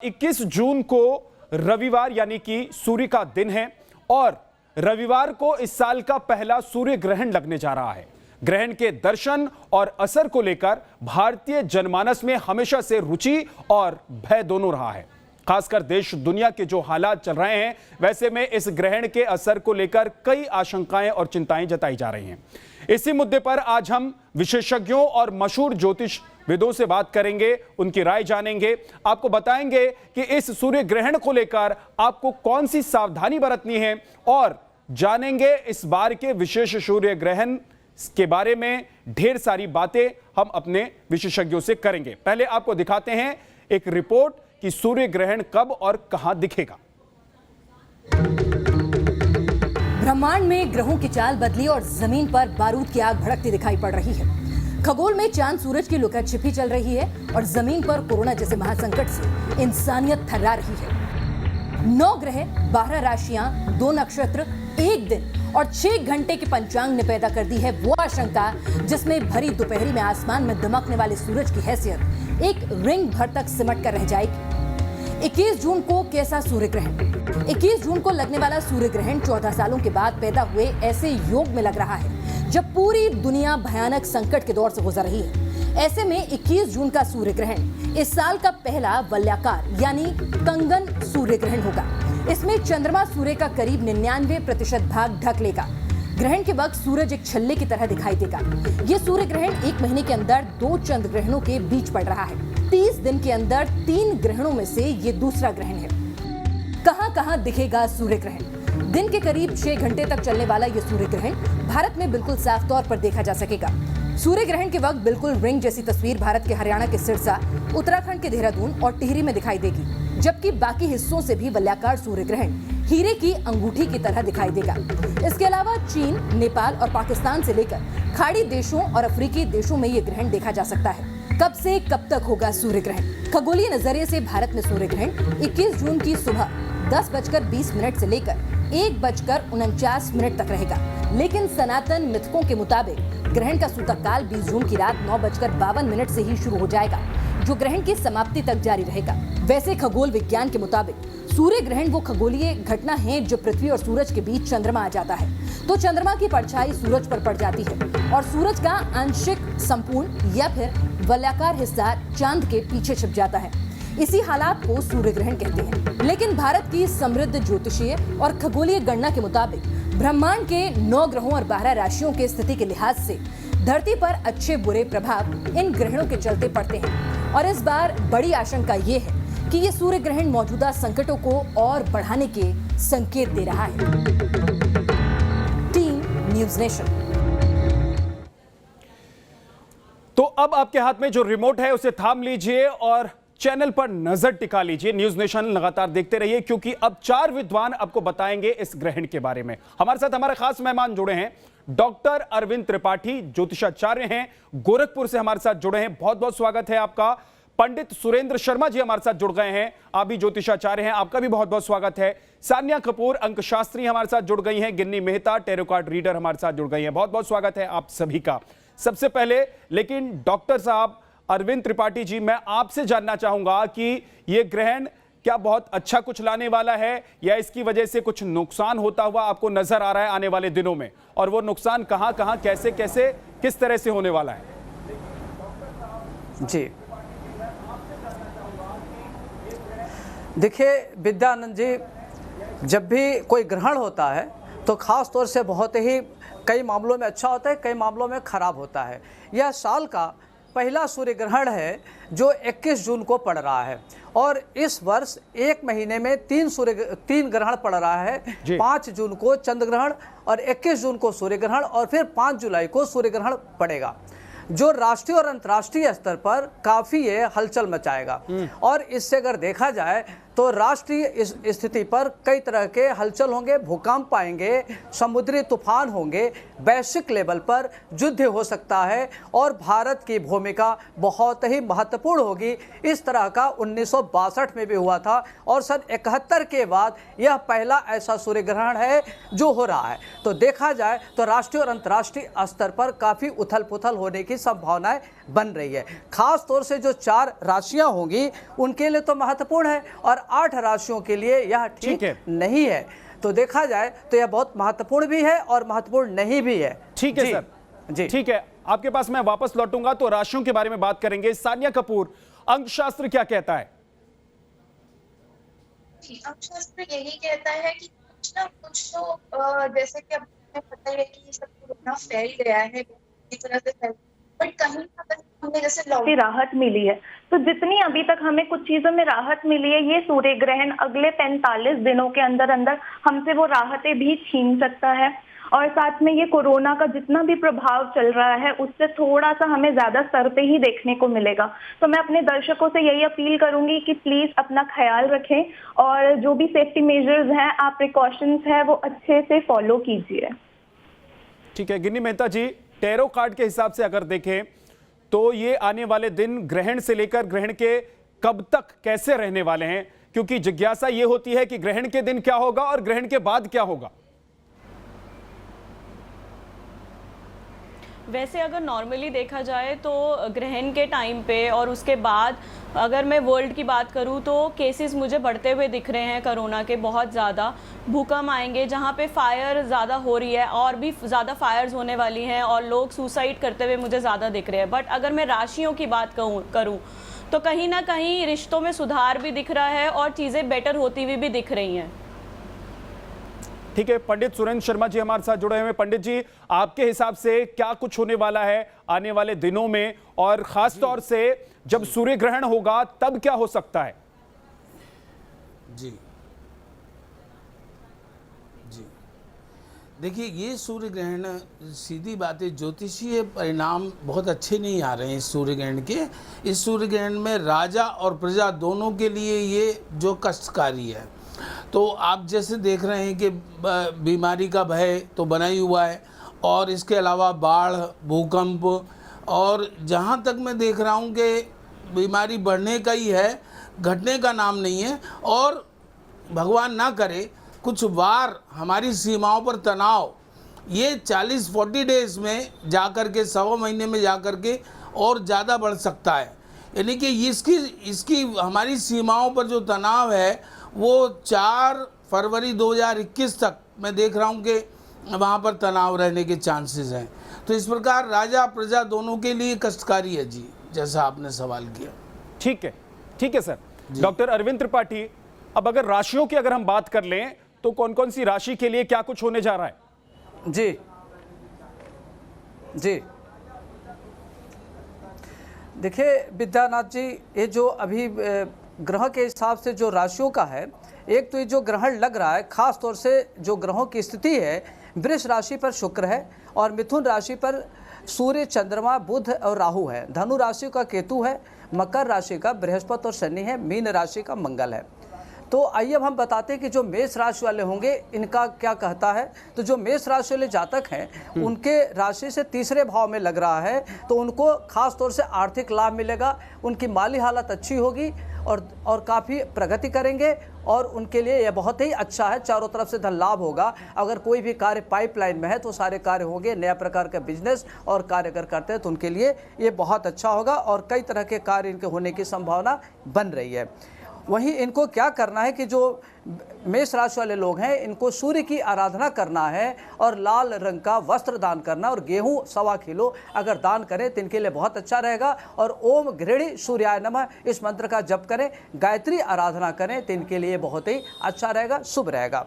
21 जून को रविवार यानी कि सूर्य का दिन है और रविवार को इस साल का पहला सूर्य ग्रहण लगने जा रहा है। ग्रहण के दर्शन और असर को लेकर भारतीय जनमानस में हमेशा से रुचि और भय दोनों रहा है। खासकर देश दुनिया के जो हालात चल रहे हैं, वैसे में इस ग्रहण के असर को लेकर कई आशंकाएं और चिंताएं जताई जा रही हैं। इसी मुद्दे पर आज हम विशेषज्ञों और मशहूर ज्योतिष विदों से बात करेंगे, उनकी राय जानेंगे, आपको बताएंगे कि इस सूर्य ग्रहण को लेकर आपको कौन सी सावधानी बरतनी है और जानेंगे इस बार के विशेष सूर्य ग्रहण के बारे में ढेर सारी बातें हम अपने विशेषज्ञों से करेंगे। पहले आपको दिखाते हैं एक रिपोर्ट कि सूर्य ग्रहण कब और कहां दिखेगा। ब्रह्मांड में ग्रहों की चाल बदली और जमीन पर बारूद की आग भड़कती दिखाई पड़ रही है। खगोल में चांद सूरज की लुका छिपी चल रही है और जमीन पर कोरोना जैसे महासंकट से इंसानियत थर्रा रही है। 9 ग्रह, 12 राशियां, 2 नक्षत्र, 1 दिन और 6 घंटे के पंचांग ने पैदा कर दी है वो आशंका जिसमें भरी दोपहरी में आसमान में दमकने वाले सूरज की हैसियत एक रिंग भर तक सिमट कर रह जाएगी। 21 जून को कैसा सूर्य ग्रहण? 21 जून को लगने वाला सूर्य ग्रहण 14 सालों के बाद पैदा हुए ऐसे योग में लग रहा है जब पूरी दुनिया भयानक संकट के दौर से गुजर रही है। ऐसे में 21 जून का सूर्य ग्रहण इस साल का पहला वलयाकार यानी कंगन सूर्य ग्रहण होगा। इसमें चंद्रमा सूर्य का करीब 99% भाग ढक लेगा। ग्रहण के वक्त सूरज एक छल्ले की तरह दिखाई देगा। यह सूर्य ग्रहण 1 महीने के अंदर 2 चंद्र ग्रहणों के बीच पड़ रहा है। 30 दिन के अंदर 3 ग्रहणों में से ये दूसरा ग्रहण है। कहां कहां दिखेगा सूर्य ग्रहण? दिन के करीब 6 घंटे तक चलने वाला यह सूर्य ग्रहण भारत में बिल्कुल साफ तौर पर देखा जा सकेगा। सूर्य ग्रहण के वक्त बिल्कुल रिंग जैसी तस्वीर भारत के हरियाणा के सिरसा, उत्तराखंड के देहरादून और टिहरी में दिखाई देगी, जबकि बाकी हिस्सों से भी वलयाकार सूर्य ग्रहण हीरे की अंगूठी की तरह दिखाई देगा। इसके अलावा चीन, नेपाल और पाकिस्तान से लेकर खाड़ी देशों और अफ्रीकी देशों में यह ग्रहण देखा जा सकता है। कब से कब तक होगा सूर्य ग्रहण? खगोलीय नजरिए से भारत में सूर्य ग्रहण 21 जून की सुबह 10:20 से लेकर 1:49 तक रहेगा। लेकिन सनातन मिथकों के मुताबिक ग्रहण का सूतक काल 20 जून की रात 9:52 से ही शुरू हो जाएगा, जो ग्रहण की समाप्ति तक जारी रहेगा। वैसे खगोल विज्ञान के मुताबिक सूर्य ग्रहण वो खगोलीय घटना है जो पृथ्वी और सूरज के बीच चंद्रमा आ जाता है, तो चंद्रमा की परछाई सूरज पर पड़ जाती है और सूरज का आंशिक, संपूर्ण या फिर वलयाकार हिस्सा चांद के पीछे छिप जाता है। इसी हालात को सूर्य ग्रहण कहते हैं। लेकिन भारत की समृद्ध ज्योतिषीय और खगोलीय गणना के मुताबिक ब्रह्मांड के 9 ग्रहों और 12 राशियों के स्थिति के लिहाज से धरती पर अच्छे बुरे प्रभाव इन ग्रहणों के चलते पड़ते हैं और इस बार बड़ी आशंका ये है कि ये सूर्य ग्रहण मौजूदा संकटों को और बढ़ाने के संकेत दे रहा है। Team news nation. तो अब आपके हाथ में जो रिमोट है उसे थाम लीजिए और चैनल पर नजर टिका लीजिए। न्यूज नेशन लगातार देखते रहिए क्योंकि अब 4 विद्वान आपको बताएंगे इस ग्रहण के बारे में। हमारे साथ हमारे खास मेहमान जुड़े हैं। डॉक्टर अरविंद त्रिपाठी ज्योतिषाचार्य हैं, गोरखपुर से हमारे साथ जुड़े हैं। बहुत बहुत स्वागत है आपका। पंडित सुरेंद्र शर्मा जी हमारे साथ जुड़ गए हैं, आप भी ज्योतिषाचार्य हैं, आपका भी बहुत बहुत स्वागत है। सान्या कपूर अंकशास्त्री हमारे साथ जुड़ गई हैं। गिन्नी मेहता टैरो कार्ड रीडर हमारे साथ जुड़ गई हैं। बहुत बहुत स्वागत है आप सभी का। सबसे पहले लेकिन डॉक्टर साहब अरविंद त्रिपाठी जी, मैं आपसे जानना चाहूंगा कि यह ग्रहण क्या बहुत अच्छा कुछ लाने वाला है या इसकी वजह से कुछ नुकसान होता हुआ आपको नजर आ रहा है आने वाले दिनों में, और वो नुकसान कहां कहां, कैसे कैसे, किस तरह से होने वाला है? जी देखिए विद्यानंद जी, जब भी कोई ग्रहण होता है तो खास तौर से बहुत ही कई मामलों में अच्छा होता है, कई मामलों में खराब होता है। यह साल का पहला सूर्य ग्रहण है जो 21 जून को पड़ रहा है और इस वर्ष 1 महीने में 3 ग्रहण पड़ रहा है। 5 जून को चंद्र ग्रहण और 21 जून को सूर्य ग्रहण और फिर 5 जुलाई को सूर्य ग्रहण पड़ेगा, जो राष्ट्रीय और अंतर्राष्ट्रीय स्तर पर काफी ये हलचल मचाएगा। और इससे अगर देखा जाए तो राष्ट्रीय स्थिति पर कई तरह के हलचल होंगे, भूकंप आएंगे, समुद्री तूफान होंगे, वैश्विक लेवल पर युद्ध हो सकता है और भारत की भूमिका बहुत ही महत्वपूर्ण होगी। इस तरह का 1962 में भी हुआ था और सन 71 के बाद यह पहला ऐसा सूर्य ग्रहण है जो हो रहा है। तो देखा जाए तो राष्ट्रीय और अंतर्राष्ट्रीय स्तर पर काफ़ी उथल पुथल होने की संभावनाएं बन रही है। खास तौर से जो 4 राशियां होंगी उनके लिए तो महत्वपूर्ण है और 8 राशियों के लिए यह ठीक नहीं है। तो देखा जाए तो यह बहुत महत्वपूर्ण भी है और महत्वपूर्ण नहीं भी है। ठीक है सर जी, ठीक है, आपके पास मैं वापस लौटूंगा तो राशियों के बारे में बात करेंगे। सानिया कपूर, अंकशास्त्र क्या कहता है? अंकशास्त्र यही कहता है कि कुछ ना कुछ तो जैसे कि अब हमें पता ही है कि ये सब कोरोना फैल गया है इस तरह से फैल, बट कहीं ना कहीं हमें जैसे राहत मिली है। तो जितनी अभी तक हमें कुछ चीजों में राहत मिली है, ये सूर्य ग्रहण अगले 45 दिनों के अंदर अंदर हमसे वो राहतें भी छीन सकता है। और साथ में ये कोरोना का जितना भी प्रभाव चल रहा है उससे थोड़ा सा हमें ज्यादा स्तर पे ही देखने को मिलेगा। तो मैं अपने दर्शकों से यही अपील करूंगी कि प्लीज अपना ख्याल रखें और जो भी सेफ्टी मेजर्स हैं, आप प्रिकॉशंस है वो अच्छे से फॉलो कीजिए। ठीक है गिन्नी मेहता जी, टैरो कार्ड के हिसाब से अगर देखें तो ये आने वाले दिन ग्रहण से लेकर ग्रहण के कब तक कैसे रहने वाले हैं, क्योंकि जिज्ञासा ये होती है कि ग्रहण के दिन क्या होगा और ग्रहण के बाद क्या होगा। वैसे अगर नॉर्मली देखा जाए तो ग्रहण के टाइम पे और उसके बाद अगर मैं वर्ल्ड की बात करूँ तो केसेस मुझे बढ़ते हुए दिख रहे हैं कोरोना के, बहुत ज़्यादा भूकंप आएंगे जहाँ पे फायर ज़्यादा हो रही है और भी ज़्यादा फायर्स होने वाली हैं और लोग सुसाइड करते हुए मुझे ज़्यादा दिख रहे हैं। बट अगर मैं राशियों की बात करूँ तो कहीं ना कहीं रिश्तों में सुधार भी दिख रहा है और चीज़ें बेटर होती हुई भी दिख रही हैं। ठीक है, पंडित सुरेंद्र शर्मा जी हमारे साथ जुड़े हुए हैं। पंडित जी, आपके हिसाब से क्या कुछ होने वाला है आने वाले दिनों में, और खास तौर से जब सूर्य ग्रहण होगा तब क्या हो सकता है? जी जी देखिए, ये सूर्य ग्रहण, सीधी बात है, ज्योतिषीय परिणाम बहुत अच्छे नहीं आ रहे हैं इस सूर्य ग्रहण के। इस सूर्य ग्रहण में राजा और प्रजा दोनों के लिए ये जो कष्टकारी है। तो आप जैसे देख रहे हैं कि बीमारी का भय तो बना ही हुआ है और इसके अलावा बाढ़, भूकंप, और जहाँ तक मैं देख रहा हूँ कि बीमारी बढ़ने का ही है, घटने का नाम नहीं है। और भगवान ना करे कुछ वार हमारी सीमाओं पर तनाव, ये 40-40 डेज में जाकर के, 1.25 महीने में जाकर के और ज़्यादा बढ़ सकता है। यानी कि इसकी हमारी सीमाओं पर जो तनाव है वो 4 फरवरी 2021 तक मैं देख रहा हूँ कि वहाँ पर तनाव रहने के चांसेस हैं। तो इस प्रकार राजा प्रजा दोनों के लिए कष्टकारी है जी, जैसा आपने सवाल किया। ठीक है सर। डॉक्टर अरविंद त्रिपाठी, अब अगर राशियों की अगर हम बात कर लें तो कौन कौन सी राशि के लिए क्या कुछ होने जा रहा है? जी जी देखिए विद्यानाथ जी, ये जो अभी ग्रह के हिसाब से जो राशियों का है, एक तो ये जो ग्रहण लग रहा है, खास तौर से जो ग्रहों की स्थिति है, वृष राशि पर शुक्र है और मिथुन राशि पर सूर्य, चंद्रमा, बुध और राहु है। धनु राशि का केतु है, मकर राशि का बृहस्पति और शनि है, मीन राशि का मंगल है। तो आइए अब हम बताते हैं कि जो मेष राशि वाले होंगे इनका क्या कहता है। तो जो मेष राशि वाले जातक हैं उनके राशि से तीसरे भाव में लग रहा है, तो उनको खास तौर से आर्थिक लाभ मिलेगा, उनकी माली हालत अच्छी होगी और काफ़ी प्रगति करेंगे और उनके लिए यह बहुत ही अच्छा है। चारों तरफ से धन लाभ होगा। अगर कोई भी कार्य पाइपलाइन में है तो सारे कार्य होंगे। नया प्रकार का बिजनेस और कार्य अगर करते हैं तो उनके लिए ये बहुत अच्छा होगा और कई तरह के कार्य इनके होने की संभावना बन रही है। वहीं इनको क्या करना है कि जो मेष राशि वाले लोग हैं इनको सूर्य की आराधना करना है और लाल रंग का वस्त्र दान करना और गेहूं 1.25 किलो अगर दान करें तो इनके लिए बहुत अच्छा रहेगा। और ओम गृहणी सूर्याय नमः इस मंत्र का जप करें, गायत्री आराधना करें तो इनके लिए बहुत ही अच्छा रहेगा, शुभ रहेगा।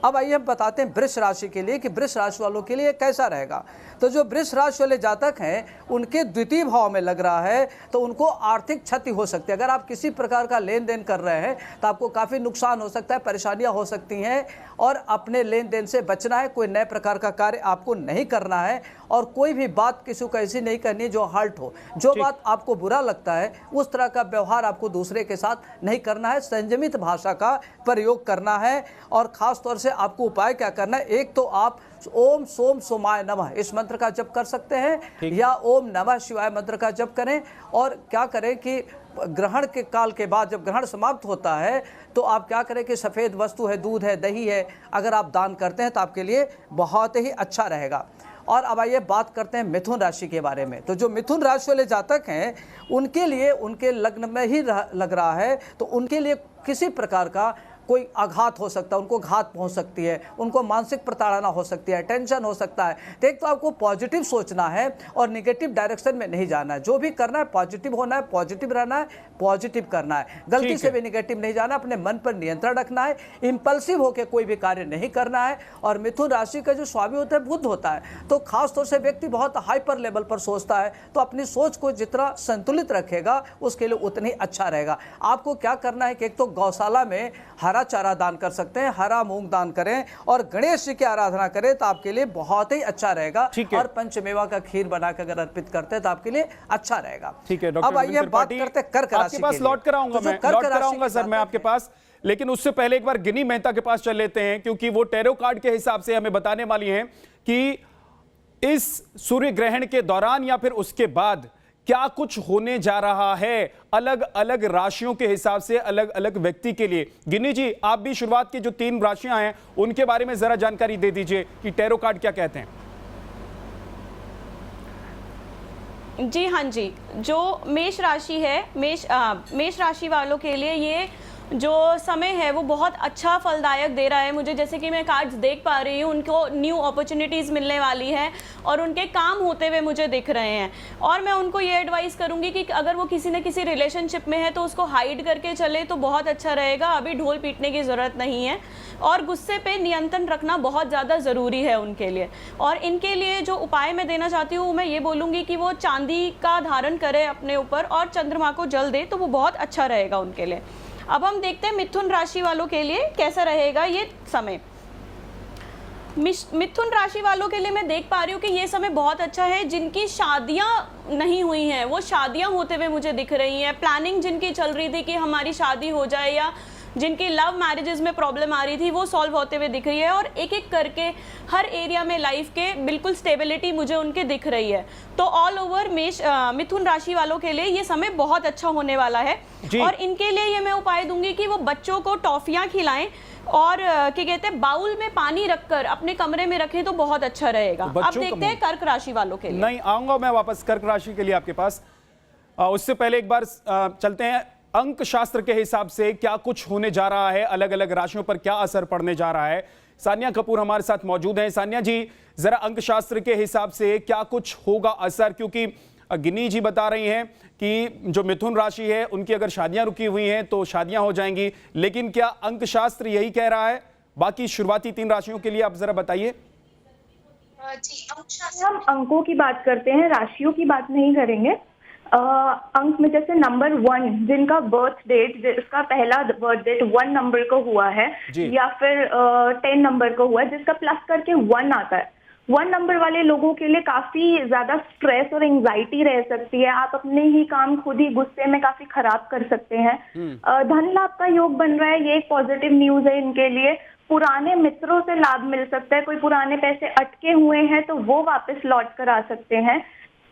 अब आइए हम बताते हैं वृष राशि के लिए कि वृष राशि वालों के लिए कैसा रहेगा। तो जो वृष राशि वाले जातक हैं उनके द्वितीय भाव में लग रहा है तो उनको आर्थिक क्षति हो सकती है। अगर आप किसी प्रकार का लेन देन कर रहे हैं तो आपको काफ़ी नुकसान हो सकता है, परेशानियां हो सकती हैं और अपने लेन देन से बचना है। कोई नए प्रकार का कार्य आपको नहीं करना है और कोई भी बात किसी को ऐसी नहीं करनी जो हर्ट हो। जो बात आपको बुरा लगता है उस तरह का व्यवहार आपको दूसरे के साथ नहीं करना है। संयमित भाषा का प्रयोग करना है और ख़ास तौर से आपको उपाय क्या करना है, एक तो आप ओम सोम सोमाय नमः इस मंत्र का जप कर सकते हैं या ओम नमः शिवाय मंत्र का जप करें। और क्या करें कि ग्रहण के काल के बाद जब ग्रहण समाप्त होता है तो आप क्या करें कि सफ़ेद वस्तु है, दूध है, दही है, अगर आप दान करते हैं तो आपके लिए बहुत ही अच्छा रहेगा। और अब आइए बात करते हैं मिथुन राशि के बारे में। तो जो मिथुन राशि वाले जातक हैं उनके लिए उनके लग्न में ही लग रहा है तो उनके लिए किसी प्रकार का कोई आघात हो सकता है, उनको घात पहुंच सकती है, उनको मानसिक प्रताड़ना हो सकती है, टेंशन हो सकता है। तो एक तो आपको पॉजिटिव सोचना है और नेगेटिव डायरेक्शन में नहीं जाना है। जो भी करना है पॉजिटिव होना है, पॉजिटिव रहना है, पॉजिटिव करना है, गलती से भी नेगेटिव नहीं जाना, अपने मन पर नियंत्रण रखना है, इंपल्सिव होकर कोई भी कार्य नहीं करना है। और मिथुन राशि का जो स्वामी होता है बुध होता है, तो खासतौर से व्यक्ति बहुत हाइपर लेवल पर सोचता है, तो अपनी सोच को जितना संतुलित रखेगा उसके लिए उतनी अच्छा रहेगा। आपको क्या करना है कि एक तो गौशाला में हरा चारा दान कर सकते हैं, हरा मूंग दान करें और गणेश जी की आराधना करें तो आपके लिए बहुत ही अच्छा रहेगा। और पंचमेवा का खीर बनाकर अगर अर्पित करते हैं तो आपके लिए अच्छा रहेगा। ठीक है अब आइए बात करते हैं कर्क राशि के पास लौट कर आऊंगा, मैं लौट कर आऊंगा सर मैं आपके पास, लेकिन उससे पहले एक बार गिनी मेहता के पास चल लेते हैं क्योंकि वो टैरो कार्ड के हिसाब से हमें बताने वाली हैं कि इस सूर्य ग्रहण के दौरान या फिर उसके बाद क्या कुछ होने जा रहा है अलग अलग राशियों के हिसाब से, अलग अलग व्यक्ति के लिए। गिनी जी, आप भी शुरुआत की जो 3 राशियां हैं उनके बारे में जरा जानकारी दे दीजिए कि टैरो कार्ड क्या कहते हैं। जी हाँ जी, जो मेष राशि है, मेष राशि वालों के लिए ये जो समय है वो बहुत अच्छा फलदायक दे रहा है मुझे। जैसे कि मैं कार्ड्स देख पा रही हूँ, उनको न्यू अपॉर्चुनिटीज़ मिलने वाली है और उनके काम होते हुए मुझे दिख रहे हैं। और मैं उनको ये एडवाइस करूँगी कि अगर वो किसी न किसी रिलेशनशिप में है तो उसको हाइड करके चले तो बहुत अच्छा रहेगा। अभी ढोल पीटने की ज़रूरत नहीं है और गुस्से पे नियंत्रण रखना बहुत ज़्यादा ज़रूरी है उनके लिए। और इनके लिए जो उपाय मैं देना चाहती हूँ मैं ये बोलूँगी कि वो चांदी का धारण करें अपने ऊपर और चंद्रमा को जल दे तो वो बहुत अच्छा रहेगा उनके लिए। अब हम देखते हैं मिथुन राशि वालों के लिए कैसा रहेगा ये समय। मिथुन राशि वालों के लिए मैं देख पा रही हूँ कि ये समय बहुत अच्छा है। जिनकी शादियां नहीं हुई हैं वो शादियां होते हुए मुझे दिख रही हैं। प्लानिंग जिनकी चल रही थी कि हमारी शादी हो जाए या जिनकी लव मैरिजेस में प्रॉब्लम आ रही थी वो सॉल्व होते हुए दिख रही है। और एक एक करके हर एरिया में लाइफ के बिल्कुल स्टेबिलिटी मुझे उनके दिख रही है। तो ऑल ओवर मिथुन राशि वालों के लिए ये समय बहुत अच्छा होने वाला है। और इनके लिए ये मैं उपाय दूंगी कि वो बच्चों को टॉफियां खिलाएं और क्या कहते हैं बाउल में पानी रखकर अपने कमरे में रखें तो बहुत अच्छा रहेगा। अब देखते हैं कर्क राशि वालों के लिए। नहीं, आऊंगा मैं वापस कर्क राशि के लिए आपके पास। उससे पहले एक बार चलते हैं अंक शास्त्र के हिसाब से क्या कुछ होने जा रहा है, अलग अलग राशियों पर क्या असर पड़ने जा रहा है। सानिया कपूर हमारे साथ मौजूद हैं। सानिया जी, जरा अंक शास्त्र के हिसाब से क्या कुछ होगा असर, क्योंकि गिनी जी बता रही हैं कि जो मिथुन राशि है उनकी अगर शादियां रुकी हुई हैं तो शादियां हो जाएंगी, लेकिन क्या अंक शास्त्र यही कह रहा है? बाकी शुरुआती 3 राशियों के लिए आप जरा बताइए। जी, हम अंकों की बात करते हैं, राशियों की बात नहीं करेंगे। अंक में जैसे नंबर 1 जिनका बर्थ डेट, जिसका पहला बर्थ डेट 1 नंबर को हुआ है या फिर 10 नंबर को हुआ है, जिसका प्लस करके 1 आता है, 1 नंबर वाले लोगों के लिए काफी ज्यादा स्ट्रेस और एंजाइटी रह सकती है। आप अपने ही काम खुद ही गुस्से में काफी खराब कर सकते हैं। धन लाभ का योग बन रहा है, ये एक पॉजिटिव न्यूज है इनके लिए। पुराने मित्रों से लाभ मिल सकता है, कोई पुराने पैसे अटके हुए हैं तो वो वापस लौट कर आ सकते हैं।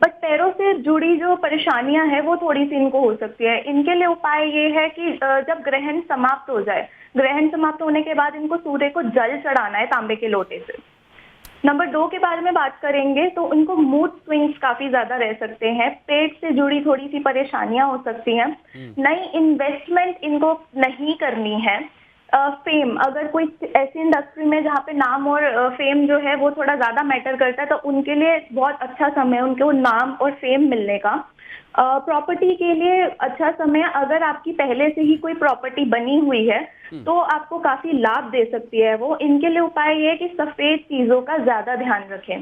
बट पैरों से जुड़ी जो परेशानियां हैं वो थोड़ी सी इनको हो सकती है। इनके लिए उपाय ये है कि जब ग्रहण समाप्त हो जाए, ग्रहण समाप्त होने के बाद इनको सूर्य को जल चढ़ाना है तांबे के लोटे से। नंबर 2 के बारे में बात करेंगे तो उनको मूड स्विंग्स काफी ज्यादा रह सकते हैं, पेट से जुड़ी थोड़ी सी परेशानियां हो सकती हैं। नई इन्वेस्टमेंट इनको नहीं करनी है। फेम, अगर कोई ऐसी इंडस्ट्री में जहाँ पे नाम और फेम जो है वो थोड़ा ज्यादा मैटर करता है तो उनके लिए बहुत अच्छा समय है उनको नाम और फेम मिलने का। प्रॉपर्टी के लिए अच्छा समय, अगर आपकी पहले से ही कोई प्रॉपर्टी बनी हुई है तो आपको काफी लाभ दे सकती है वो। इनके लिए उपाय ये है कि सफेद चीजों का ज्यादा ध्यान रखें।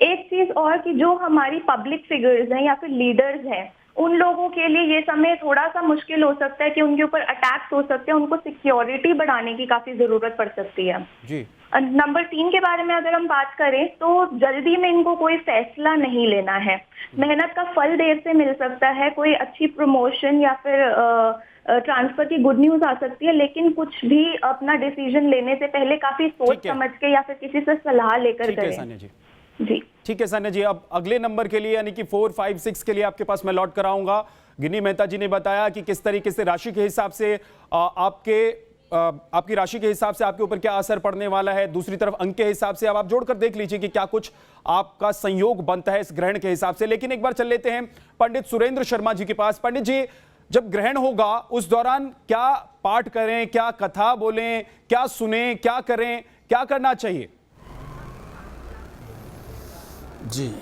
एक चीज और कि जो हमारी पब्लिक फिगर्स हैं या फिर लीडर्स हैं, उन लोगों के लिए ये समय थोड़ा सा मुश्किल हो सकता है कि उनके ऊपर अटैक्स हो सकते हैं, उनको सिक्योरिटी बढ़ाने की काफी जरूरत पड़ सकती है जी। नंबर 3 के बारे में अगर हम बात करें तो जल्दी में इनको कोई फैसला नहीं लेना है। मेहनत का फल देर से मिल सकता है, कोई अच्छी प्रमोशन या फिर ट्रांसफर की गुड न्यूज आ सकती है, लेकिन कुछ भी अपना डिसीजन लेने से पहले काफी सोच समझ के या फिर किसी से सलाह लेकर करें। सान्या जी जी ठीक है सान्या जी, अब अगले नंबर के लिए यानी कि 4, 5, 6 के लिए आपके पास मैं लौट कर आऊंगा। गिनी मेहता जी ने बताया कि किस तरीके से राशि के हिसाब से आपकी राशि के हिसाब से आपके ऊपर क्या असर पड़ने वाला है। दूसरी तरफ अंक के हिसाब से अब आप जोड़कर देख लीजिए कि क्या कुछ आपका संयोग बनता है इस ग्रहण के हिसाब से। लेकिन एक बार चल लेते हैं पंडित सुरेंद्र शर्मा जी के पास। पंडित जी, जब ग्रहण होगा उस दौरान क्या पाठ करें, क्या कथा बोलें, क्या सुने, क्या करें, क्या करना चाहिए? जी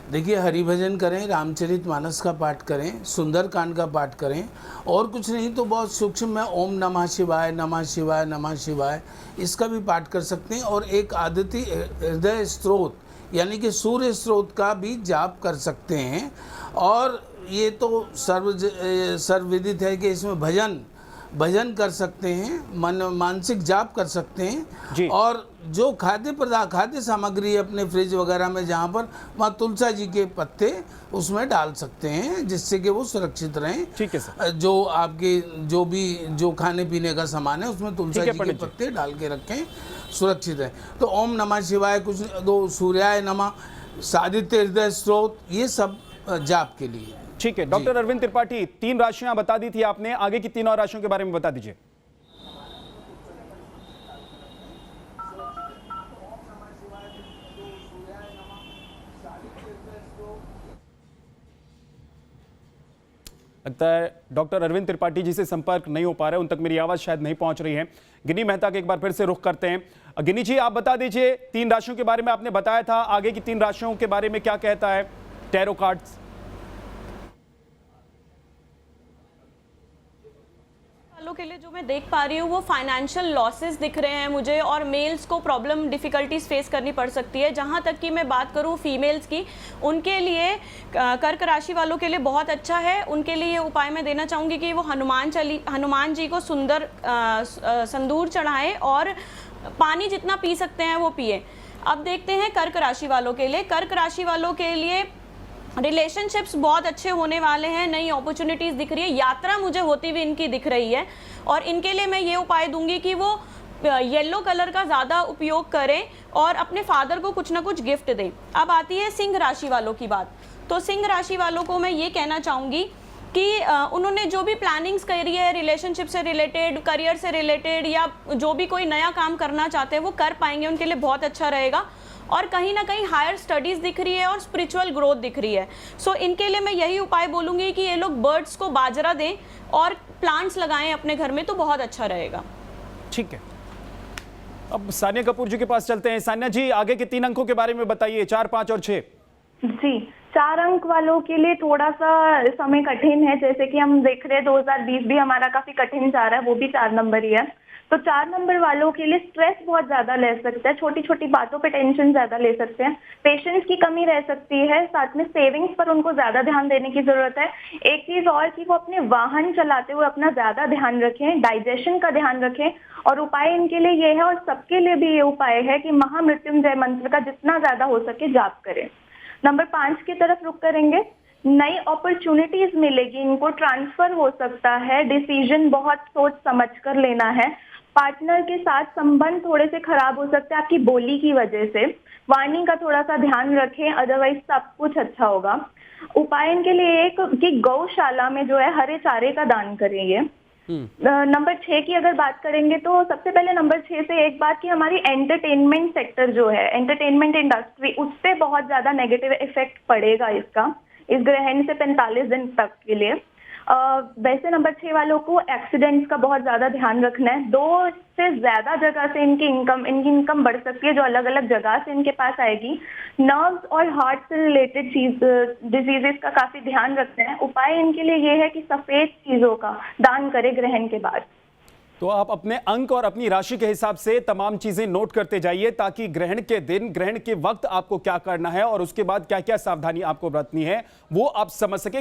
देखिए, हरिभजन करें, रामचरितमानस का पाठ करें, सुंदरकांड का पाठ करें, और कुछ नहीं तो बहुत सूक्ष्म में ओम नमः शिवाय नमः शिवाय नमः शिवाय इसका भी पाठ कर सकते हैं। और एक आदित्य हृदय स्त्रोत यानी कि सूर्य स्त्रोत का भी जाप कर सकते हैं। और ये तो सर्वविदित है कि इसमें भजन कर सकते हैं, मानसिक जाप कर सकते हैं। और जो खाद्य सामग्री अपने फ्रिज वगैरह में जहाँ पर वहाँ तुलसी जी के पत्ते उसमें डाल सकते हैं, जिससे कि वो सुरक्षित रहें। ठीक है सर। जो आपके जो खाने पीने का सामान है उसमें तुलसी जी के पत्ते डाल के रखें, सुरक्षित है। तो ओम नमः शिवाय, कुछ दो सूर्याय नमः, आदित्य हृदय स्त्रोत, ये सब जाप के लिए। ठीक है डॉक्टर अरविंद त्रिपाठी, 3 राशियां बता दी थी आपने, आगे की 3 और राशियों के बारे में बता दीजिए। लगता है डॉक्टर अरविंद त्रिपाठी जी से संपर्क नहीं हो पा रहा है, उन तक मेरी आवाज शायद नहीं पहुंच रही है। गिनी मेहता के एक बार फिर से रुख करते हैं। गिनी जी, आप बता दीजिए, 3 राशियों के बारे में आपने बताया था, आगे की 3 राशियों के बारे में क्या कहता है टैरो कार्ड्स? के लिए जो मैं देख पा रही हूँ वो फाइनेंशियल लॉसेस दिख रहे हैं मुझे, और मेल्स को प्रॉब्लम डिफिकल्टीज फेस करनी पड़ सकती है। जहाँ तक कि मैं बात करूँ फीमेल्स की, उनके लिए कर्क राशि वालों के लिए बहुत अच्छा है। उनके लिए ये उपाय मैं देना चाहूँगी कि वो हनुमान जी को सुंदर संदूर चढ़ाएं और पानी जितना पी सकते हैं वो पिए। अब देखते हैं कर्क राशि वालों के लिए। कर्क राशि वालों के लिए रिलेशनशिप्स बहुत अच्छे होने वाले हैं, नई अपॉर्चुनिटीज दिख रही है, यात्रा मुझे होती हुई इनकी दिख रही है। और इनके लिए मैं ये उपाय दूंगी कि वो येलो कलर का ज़्यादा उपयोग करें और अपने फादर को कुछ ना कुछ गिफ्ट दें। अब आती है सिंह राशि वालों की बात। तो सिंह राशि वालों को मैं ये कहना चाहूँगी कि उन्होंने जो भी प्लानिंग्स करी है रिलेशनशिप से रिलेटेड, करियर से रिलेटेड, या जो भी कोई नया काम करना चाहते हैं वो कर पाएंगे, उनके लिए बहुत अच्छा रहेगा। और कहीं ना कहीं हायर स्टडीज़ दिख रही है और स्पिरिचुअल ग्रोथ दिख रही है। सो इनके लिए मैं यही उपाय बोलूँगी कि ये लोग बर्ड्स को बाजरा दें और प्लांट्स लगाएं अपने घर में, तो बहुत अच्छा रहेगा। ठीक है, अब सानिया कपूर जी के पास चलते हैं। सानिया जी, आगे के 3 अंकों के बारे में बताइए, 4, 5 और 6। जी, 4 अंक वालों के लिए थोड़ा सा समय कठिन है। जैसे कि हम देख रहे हैं 2020 भी हमारा काफी कठिन जा रहा है, वो भी 4 नंबर ही है। तो 4 नंबर वालों के लिए स्ट्रेस बहुत ज्यादा ले सकता है, छोटी छोटी बातों पे टेंशन ज्यादा ले सकते हैं, पेशेंस की कमी रह सकती है, साथ में सेविंग्स पर उनको ज्यादा ध्यान देने की जरूरत है। एक चीज और कि वो अपने वाहन चलाते हुए अपना ज्यादा ध्यान रखें, डाइजेशन का ध्यान रखें। और उपाय इनके लिए ये है, और सबके लिए भी ये उपाय है कि महामृत्युंजय मंत्र का जितना ज्यादा हो सके जाप करें। नंबर 5 की तरफ रुक करेंगे। नई अपॉर्चुनिटीज मिलेगी इनको, ट्रांसफर हो सकता है, डिसीजन बहुत सोच समझ कर लेना है। पार्टनर के साथ संबंध थोड़े से खराब हो सकते हैं आपकी बोली की वजह से, वाणी का थोड़ा सा ध्यान रखें, अदरवाइज सब कुछ अच्छा होगा। उपाय इनके लिए एक कि गौशाला में जो है हरे चारे का दान करेंगे। नंबर 6 की अगर बात करेंगे तो सबसे पहले नंबर 6 से एक बात कि हमारी एंटरटेनमेंट सेक्टर जो है, एंटरटेनमेंट इंडस्ट्री, उस पर बहुत ज्यादा नेगेटिव इफेक्ट पड़ेगा इसका, इस ग्रहण से 45 दिन तक के लिए। वैसे नंबर 6 वालों को एक्सीडेंट्स का बहुत ज़्यादा ध्यान रखना है। 2 से ज़्यादा जगह से इनकी इनकम बढ़ सकती है, जो अलग अलग जगह से इनके पास आएगी। नर्व्स और हार्ट से रिलेटेड डिजीजेस का काफ़ी ध्यान रखना है। उपाय इनके लिए ये है कि सफ़ेद चीज़ों का दान करें ग्रहण के बाद। तो आप अपने अंक और अपनी राशि के हिसाब से तमाम चीजें नोट करते जाइए, ताकि ग्रहण के दिन, ग्रहण के वक्त आपको क्या करना है और उसके बाद क्या क्या सावधानी आपको बरतनी है वो आप समझ सके।